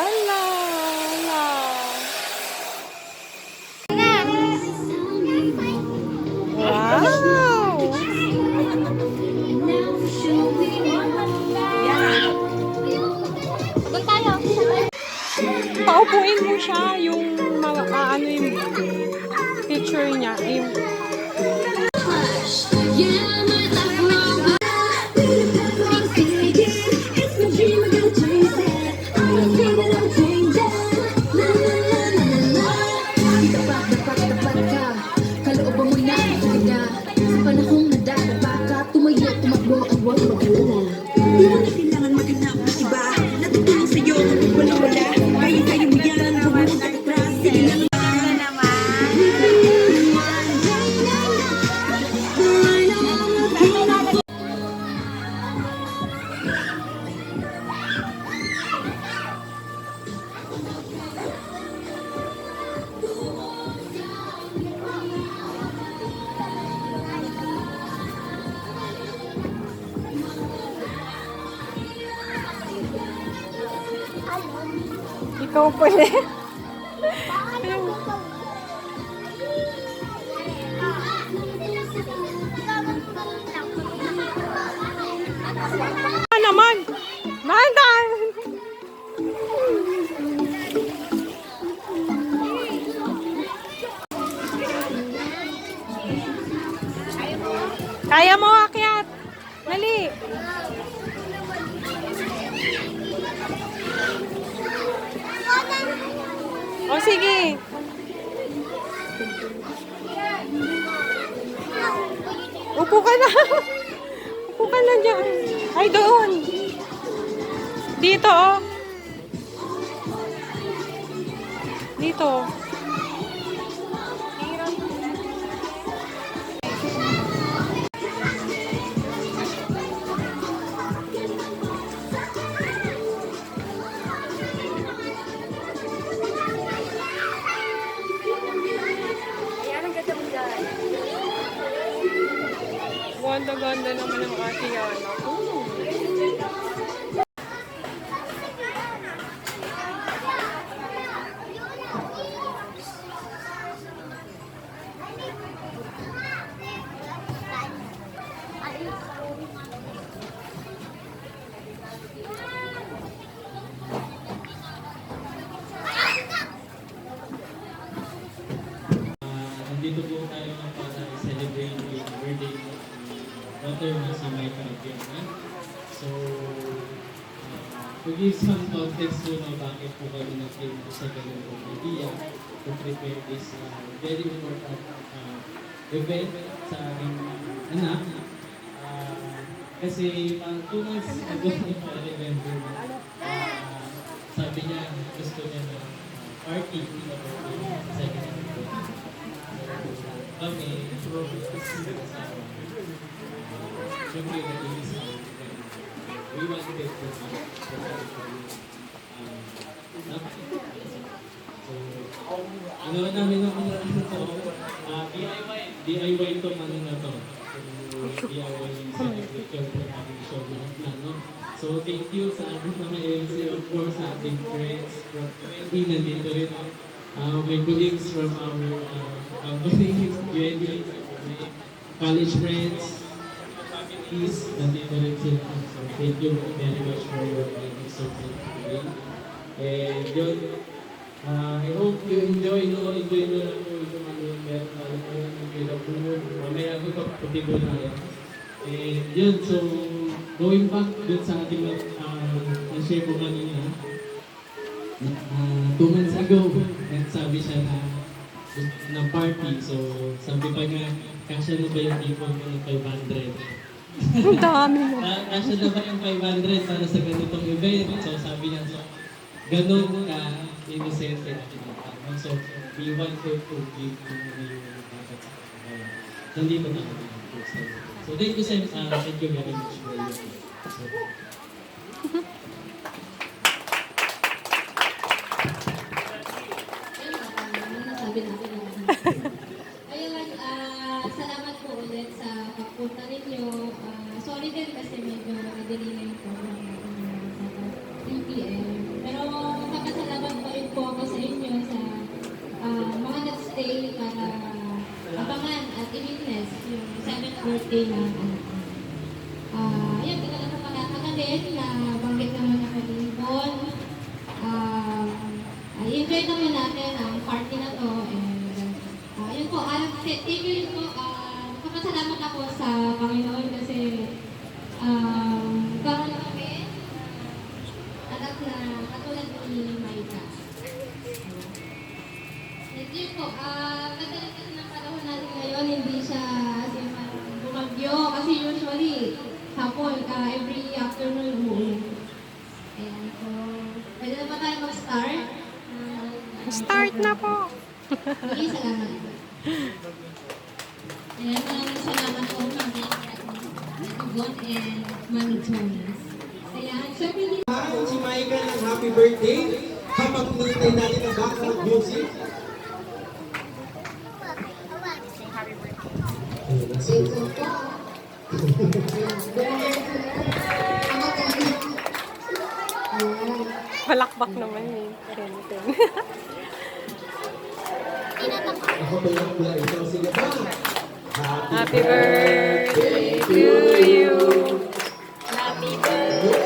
Ala, ala. Wow! Doon tayo. Paupuin mo siya yung ano yung picture niya. Yung ikaw pala. Naman! Mandan! Kaya mo akyat! Dali! O sige! Upo ka na! Upo ka na dyan! Ay, doon! Dito, oh! Dito. Ganda-ganda naman ang ate Yana. Nandito po tayo para celebrate yung birthday ng daughter na si Michael Fiona. So, to give some context po na bakit po kami nag-came sa ganun idea to prepare this very important event sa aking anak. Kasi 2 months ago, I remember sabi niya gusto niya na party sa birthday sa second birthday. Kami, siyempre nag-iis we wanted to so, ano namin ako na ito, DIY to ano na to. So, DIY yung celebration for aking show na plano. So, thank you sa ating mga MC, of course, sa ating friends from 20, nandito rin. My colleagues from our company, UND, college friends, families, nandito rin sila. So, thank you very much for your support today. And yun, I hope you enjoy nyo lang po itong ano, meron tayo po yung pinag-promote. Mamaya ako kaputi ko na yan. And yun, so, going back dun sa ating na-share ko kanina, 2 months ago, nagsabi siya na party. So, sabi pa nga, kasya na ba yung ipon mo ng 500? Ang dami mo. Kasya na ba yung 500 para sa ganitong event? So, sabi niya, so, ganun ka, inosente at tinatawag. So, we want to give to you dapat sa kanya. Nandito na kami. So, thank you, Sam. Thank you very much for your time. Sabi natin ayun, salamat po ulit sa pagpunta ninyo. Sorry din kasi medyo nag-delay na yung program natin sa 3 p.m. Pero birthday ng anak ko. Yun, talaga sa pagkakagalit na banggit naman ako dito. I-enjoy naman natin ang party na to. And yun po, thank you po. Kapasalamat ako sa Panginoon kasi karoon kami anak na katulad ni Maika. Thank you po. Madalas kasi ng panahon natin ngayon, hindi siya as in bumagyo kasi usually hapon, every afternoon umuulan. Ayan, so pwede na ba tayo mag-start? Start na po. Sige, salamat. Ayan, maraming salamat po kami Gon and Mami Jonas. Ayan, syempre hindi Si Michael ng happy birthday. Habang hinihintay natin ang background music. Palakpak naman yun. Ten. Ako ba yung pula ito? Sige ba? Happy birthday to you. Happy birthday.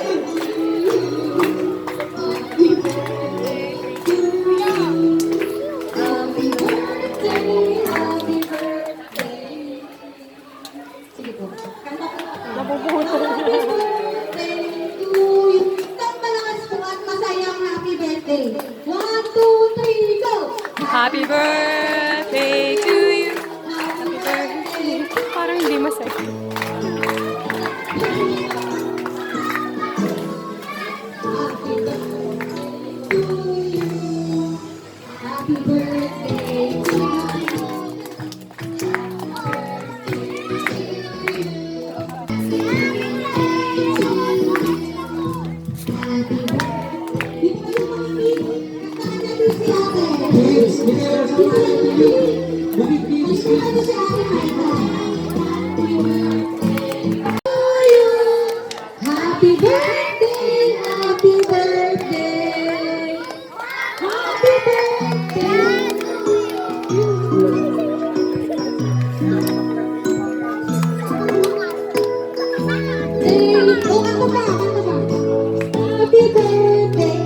Sige po. Kanta po ako. Nabubuto. Isang malakas po at masayang happy birthday. 1, 2, 3, go! Happy birthday to you. Happy birthday. Parang hindi masaya. Happy birthday to you. Please, bigyan mo sa please. Happy birthday, happy birthday, happy birthday. Happy birthday.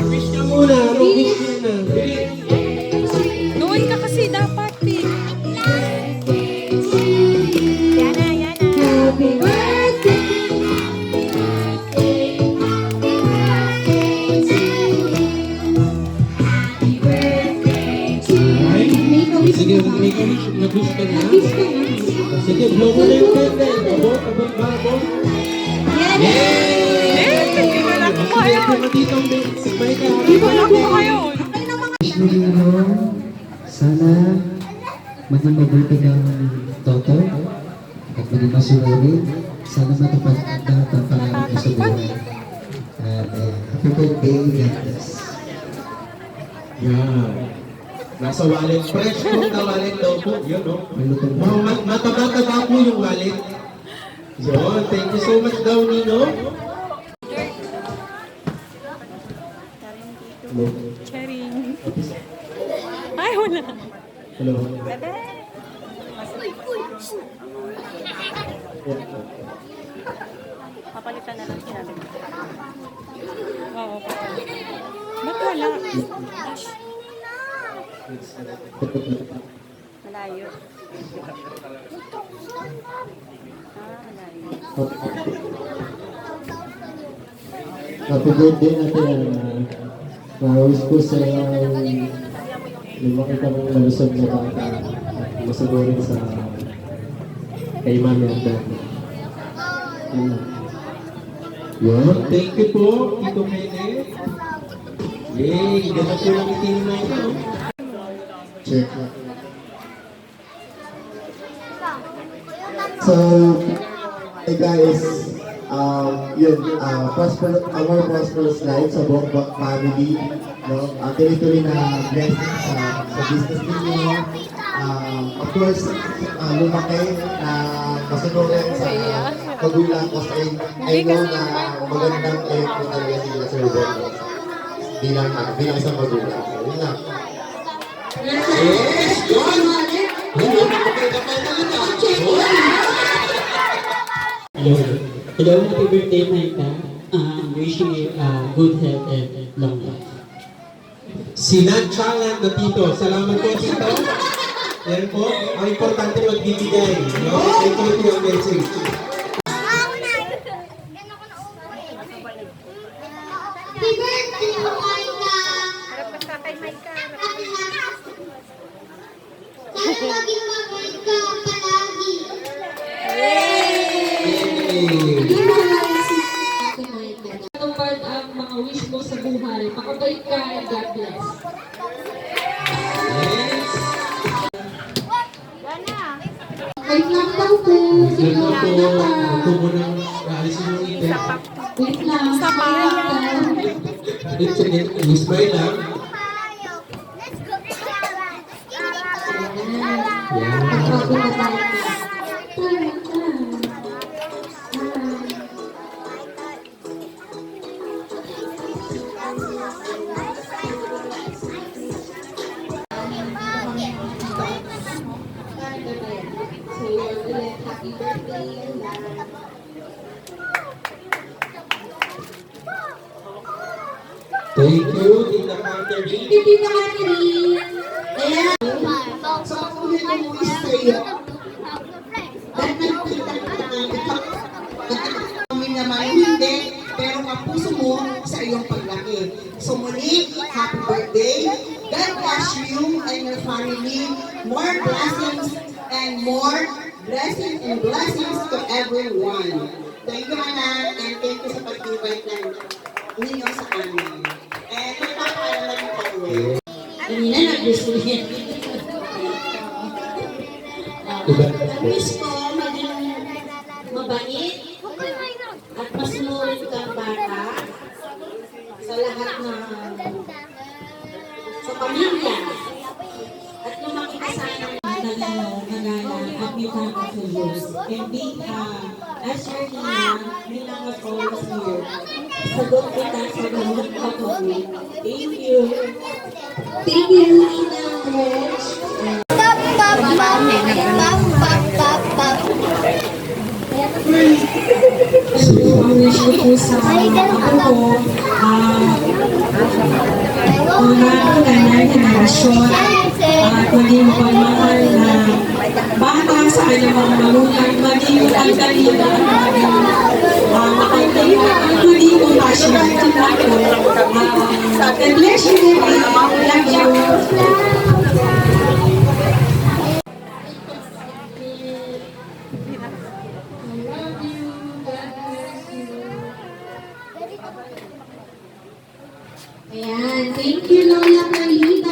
Wish ka muna. Wish muna. Bilis. Doon ka kasi dapat, eh. Happy birthday. Happy birthday to you. Sige, make a wish. Nag-wish ka na. Sige, blow mo na yung candle. Abot, abot. Hindi ko na kumayo. Sige, matitong si Michael. Hindi ko na kumayo. Nino, sana maging mabuti kang toto at maging masunurin. Sana matupad lahat ang pangarap mo sa buhay. At happy birthday, God bless. Yan. Nasa wallet. Fresh cook na wallet daw po. Yun, no? Mataba-taba po yung wallet. Yun. Thank you so much daw, Nino. Hello. Charing. Ay, wala. Hello. Papalitan na lang sinabi mo. Oo, papalitan. Ba't wala? Malayo. Malayo. Happy birthday natin. Wish ko sa lumaki kang malusog na bata. Masunurin sa kay mami at daddy. Yun. Thank you po, Tito Kenneth. Yay! Ganda po lang itin na ito. Check. So, hey guys, yun, more prosperous life sa buong family, no? Tuloy-tuloy na blessing sa business ninyo. Of course, lumaki na masunurin sa magulang ko I know na magandang kayo po talaga sila sa buong bilang isang magulang. So, yun lang. Yes! Hello. Hello, happy birthday, Maika. Wishing you good health and long life. Si Nanchalan na Tito. Salamat po, Tito. Yan po. Ang importante magbibigay. No? Thank you for your message. Happy birthday, Maika! Harap ka sa kay Maika. Sana maging mabait ka palagi. Tupad ang mga wish mo sa buhay. Makabait ka and God bless. Wait lang daw po. Yan po po. Ito mo nang aalisin yung ite. Wait lang. Isa pa. It's a smile lang. Let's go to Yaran. Yan. So you're ulit. Happy birthday. Thank you, Tita Catherine. Tita Catherine. So, Ulit mo isa sa'yo. Dahil nakikita kita kami naman hindi, pero ang puso mo sa iyong paglaki. So muli, happy birthday. God bless you and your family. More blessings and more blessings to everyone. Thank you, Anak, and thank you sa pag-invite ninyo sa amin. And magpapaalam ko ulit. Kanina nag-gusto niya. Miss ko, maging mabait at masunurin kang bata sa lahat ng sa pamilya at lumaki ka sana ng talino, magalang at may pagkakayos. And being as your Nina, Nina was always here. Sagot kita sa ganun kapatid. Thank you. Thank you, Nina. Ang wish ko po sa ako ko, mga kanyang henerasyon at maging pagmahal na bata sa kanyang mga magulang, maging alkalina at maging makailangan at maging compassionate. God bless you, love you. Ayan, thank you Lola Carlita.